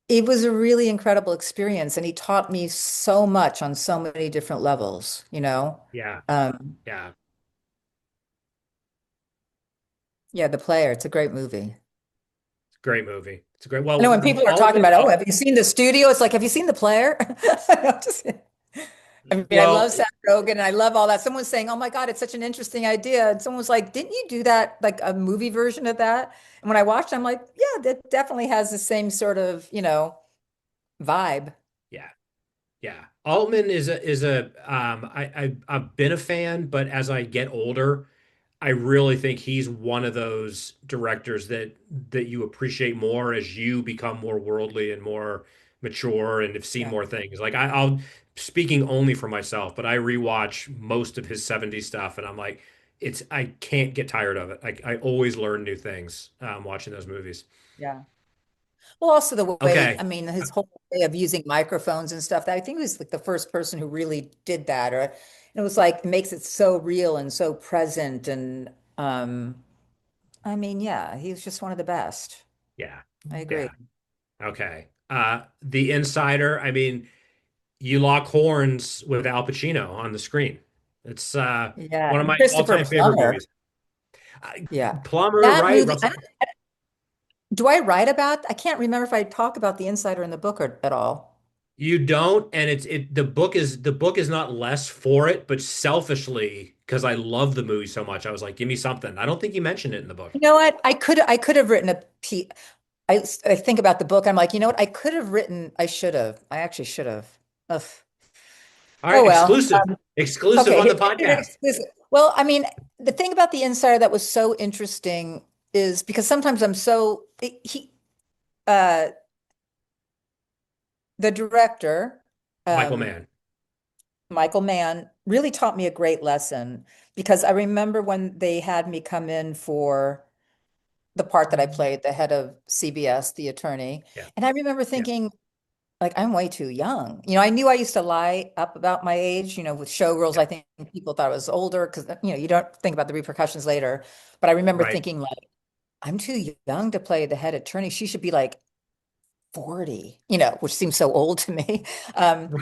It was a really incredible experience, and he taught me so much on so many different levels, you know. Yeah. Um, Yeah. Yeah, The Player. It's a great movie. Great movie. It's a great. I know Well, when people are talking Altman. about, oh, have you seen the studio? It's like, have you seen The Player? I mean, I Well, love Seth Rogen and I love all that. Someone's saying, oh my God, it's such an interesting idea. And someone was like, didn't you do that, like a movie version of that? And when I watched, I'm like, yeah, that definitely has the same sort of, vibe. yeah. Yeah, Altman is a I've been a fan, but as I get older, I really think he's one of those directors that you appreciate more as you become more worldly and more mature and have seen Yeah. more things. Like I'll speaking only for myself, but I rewatch most of his 70s stuff, and I'm like, I can't get tired of it. I always learn new things watching those movies. Yeah. Well, also the way, Okay, I mean, his whole way of using microphones and stuff, I think he was like the first person who really did that. Or it was like, it makes it so real and so present. And I mean, yeah, he was just one of the best. yeah, I agree. yeah, okay. The Insider. I mean. You lock horns with Al Pacino on the screen. It's Yeah. one of And my Christopher all-time favorite Plummer. movies. Uh, Yeah. Plumber, That right? movie, Russell. do I write about, I can't remember if I talk about the insider in the book at all. You don't, and the book is not less for it, but selfishly, because I love the movie so much, I was like, give me something. I don't think you mentioned it in the book. You know what? I could have written a piece. I think about the book. I'm like, you know what? I could have written, I should have. I actually should have. Ugh. All Oh right, well. exclusive, exclusive Okay, on the here's an podcast. exclusive. Well, I mean, the thing about the insider that was so interesting is because sometimes I'm so uh the director, Michael um, Mann. Michael Mann, really taught me a great lesson because I remember when they had me come in for the part that I played, the head of CBS, the attorney, Yeah, and I remember yeah, thinking, like, I'm way too young. I knew I used to lie up about my age, with showgirls. yeah. I think people thought I was older because, you don't think about the repercussions later. But I remember Right. thinking, like, I'm too young to play the head attorney. She should be like 40, which seems so old to me. Um,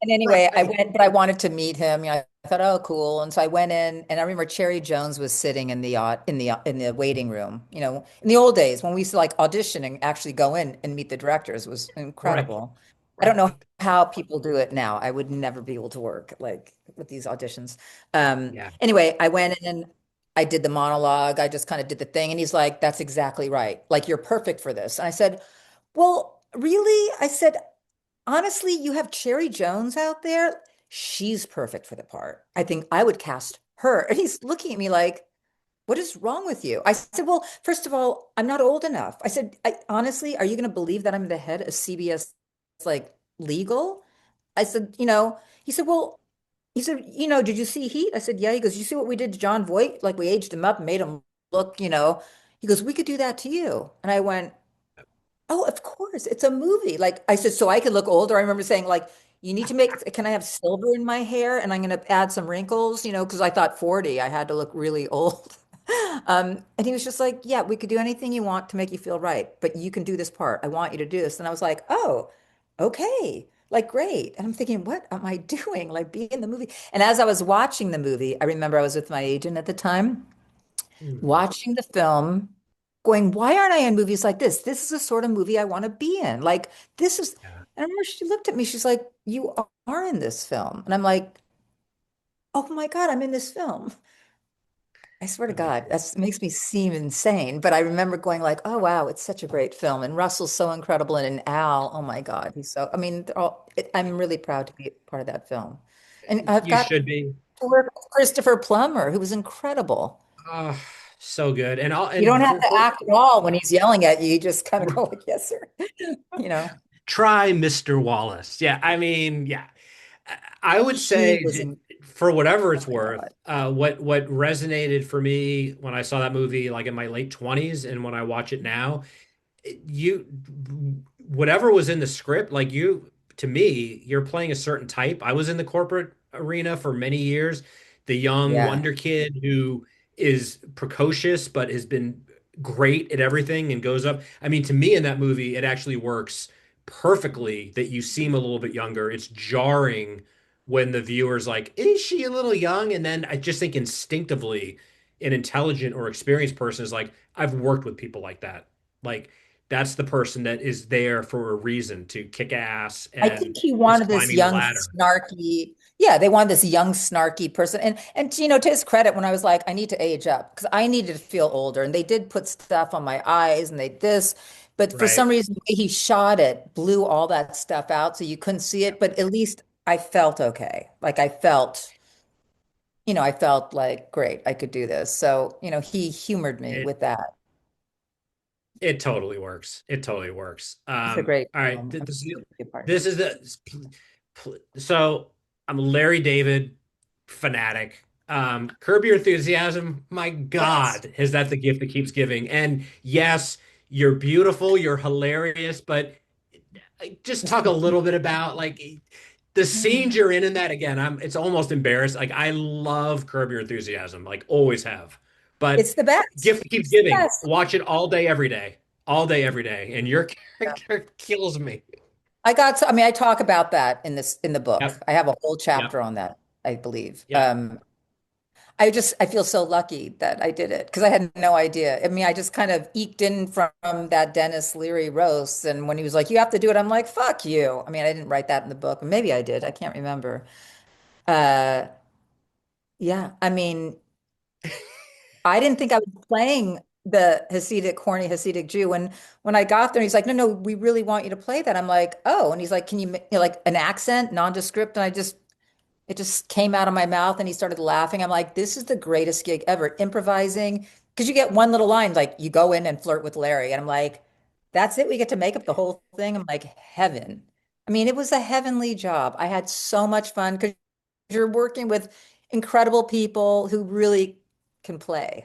and anyway, I Right. went, but I wanted to meet him. I thought, oh, cool. And so I went in, and I remember Cherry Jones was sitting in the waiting room. In the old days when we used to like audition and actually go in and meet the directors, it was Right. incredible. I don't know Right. how people do it now. I would never be able to work like with these auditions. Yeah. Anyway, I went in, I did the monologue, I just kind of did the thing, and he's like, "That's exactly right. Like you're perfect for this." And I said, "Well, really?" I said, honestly, you have Cherry Jones out there. She's perfect for the part. I think I would cast her. And he's looking at me like, what is wrong with you? I said, well, first of all, I'm not old enough. I said, honestly, are you going to believe that I'm the head of CBS, like legal? I said, he said, well, did you see Heat? I said, yeah. He goes, you see what we did to John Voight? Like we aged him up and made him look. He goes, we could do that to you. And I went, oh, of course. It's a movie. Like I said, so I could look older. I remember saying, like, you need to can I have silver in my hair? And I'm going to add some wrinkles, because I thought 40, I had to look really old. And he was just like, yeah, we could do anything you want to make you feel right, but you can do this part. I want you to do this. And I was like, oh, okay. Like, great. And I'm thinking, what am I doing? Like, be in the movie. And as I was watching the movie, I remember I was with my agent at the time Mhm. watching the film, going, why aren't I in movies like this? This is the sort of movie I want to be in. Like, this is, Yeah. and I remember she looked at me, she's like, you are in this film. And I'm like, oh my God, I'm in this film. I swear to God, Amazing. that makes me seem insane. But I remember going like, oh wow, it's such a great film. And Russell's so incredible. And Al, oh my God, I mean, I'm really proud to be part of that film. And I've You got should be. to work with Christopher Plummer, who was incredible. Oh, so good. You don't And have to act at all when he's yelling at you. You just kind of go like, yes, sir. You know, try Mr. Wallace. Yeah, I mean, yeah. I would he say was in, for whatever oh it's my worth, God. what resonated for me when I saw that movie, like in my late 20s, and when I watch it now, you whatever was in the script, like you to me, you're playing a certain type. I was in the corporate arena for many years, the young Yeah. wonder kid who is precocious but has been great at everything and goes up. I mean, to me in that movie, it actually works perfectly that you seem a little bit younger. It's jarring when the viewer's like, is she a little young? And then I just think instinctively an intelligent or experienced person is like, I've worked with people like that. Like that's the person that is there for a reason to kick ass I think and he is wanted this climbing the young, ladder. snarky, yeah, they wanted this young, snarky person. And to his credit, when I was like, I need to age up because I needed to feel older, and they did put stuff on my eyes and they this, but for some Right. reason, the way he shot it blew all that stuff out so you couldn't see Yeah. it. But at least I felt okay. Like I felt like great, I could do this. So, he humored me It with that. it totally works. It totally works. It's a great All right. film. I'm happy to be a part of it. This is so I'm a Larry David fanatic. Curb Your Enthusiasm, my Yes. God, is that the gift that keeps giving? And yes, you're beautiful, you're hilarious, but just talk a little bit about like the scenes you're in that again. It's almost embarrassed. Like I love Curb Your Enthusiasm, like always have. But It's the best. gift that keeps It's the giving. best. Watch it all day, every day. All day, every day. And your character kills me. I mean, I talk about that in the book. Yep. I have a whole Yep. chapter on that, I believe. Yep. I feel so lucky that I did it because I had no idea. I mean, I just kind of eked in from that Dennis Leary roast, and when he was like, "You have to do it," I'm like, "Fuck you." I mean, I didn't write that in the book. Maybe I did. I can't remember. Uh, yeah. I mean, I didn't think I was playing the Hasidic, corny Hasidic Jew. When I got there, he's like, "No, no, we really want you to play that." I'm like, "Oh," and he's like, "Can like an accent, nondescript?" And it just came out of my mouth, and he started laughing. I'm like, "This is the greatest gig ever." Improvising, because you get one little line, like you go in and flirt with Larry, and I'm like, "That's it. We get to make up the whole thing." I'm like, heaven. I mean, it was a heavenly job. I had so much fun because you're working with incredible people who really can play,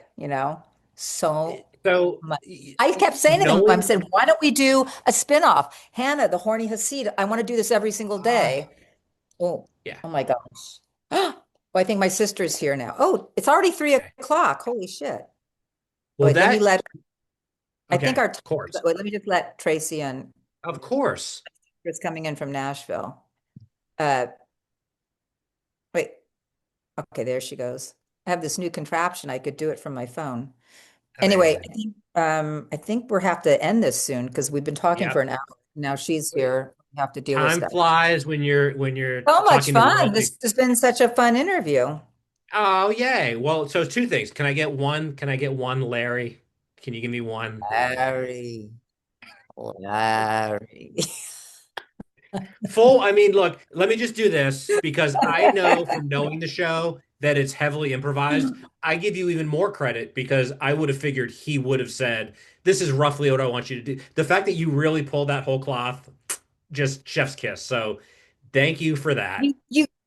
so So much. I kept saying to him, I knowing, said, why don't we do a spinoff? Hannah, the horny Hasid. I want to do this every single uh, day. Oh, yeah. oh my gosh. Oh, I think my sister's here now. Oh, it's already three Okay. o'clock. Holy shit. Well, Wait, that, I think okay, our, of course. wait, let me just let Tracy and Of course. Chris coming in from Nashville. Uh, wait, okay, there she goes. I have this new contraption. I could do it from my phone. Anyway, Amazing. I think we'll have to end this soon because we've been talking for Yep. an hour. Now she's here. We have to deal with Time stuff. flies when you're So much talking to fun. royalty. This has been such a fun interview. Oh, yay. Well, so two things. Can I get one Larry? Can you give me one Larry? Larry, Larry. Full, I mean, look, let me just do this because I know from knowing the show that it's heavily improvised. I give you even more credit because I would have figured he would have said, "This is roughly what I want you to do." The fact that you really pulled that whole cloth, just chef's kiss. So thank you for that.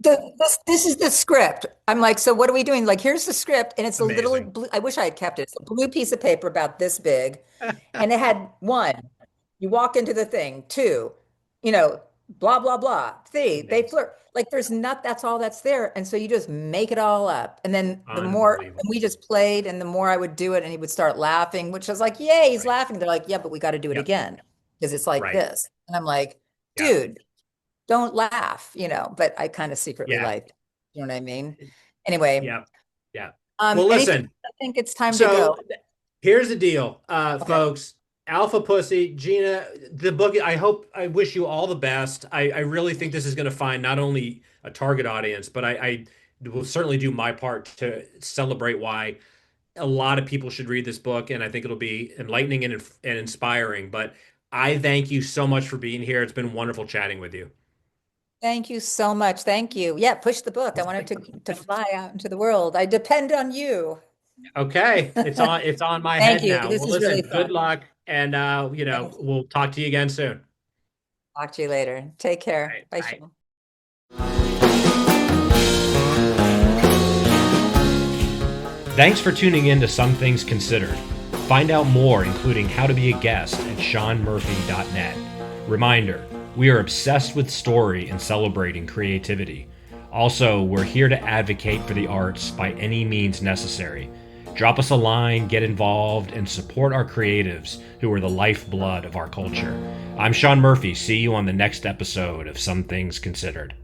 This is the script. I'm like, so what are we doing? Like, here's the script, and it's a little Amazing. blue. I wish I had kept it. It's a blue piece of paper about this big, and it had one, you walk into the thing, two, blah blah blah. Three, they Amazing. flirt. Like, there's not. That's all that's there, and so you just make it all up. And then the more, and Unbelievable. we just played, and the more I would do it, and he would start laughing, which was like, yay, he's Right. laughing. They're like, yeah, but we got to do it Yep. again because it's like Right. this. And I'm like, Yep. dude, don't laugh, but I kind of secretly Yeah. like, you know what I mean? Anyway, Yep. Yeah. Well, anything, listen. I think it's time to So go. here's the deal, Okay. folks. Alpha Pussy, Gina, the book, I wish you all the best. I really think this is going to find not only a target audience, but I will certainly do my part to celebrate why a lot of people should read this book. And I think it'll be enlightening and inspiring. But I thank you so much for being here. It's been wonderful chatting with you. Thank you so much. Thank you. Yeah, push the book. I want it to fly out into the world. I depend on you. Okay, it's on my Thank head you. now. This Well, is really listen, good fun. luck, and Thank you. we'll talk to you again soon. Talk to you later. Take All care. right, Bye, bye. Sean. Thanks for tuning in to Some Things Considered. Find out more, including how to be a guest, at seanmurphy.net. Reminder, we are obsessed with story and celebrating creativity. Also, we're here to advocate for the arts by any means necessary. Drop us a line, get involved, and support our creatives who are the lifeblood of our culture. I'm Sean Murphy. See you on the next episode of Some Things Considered.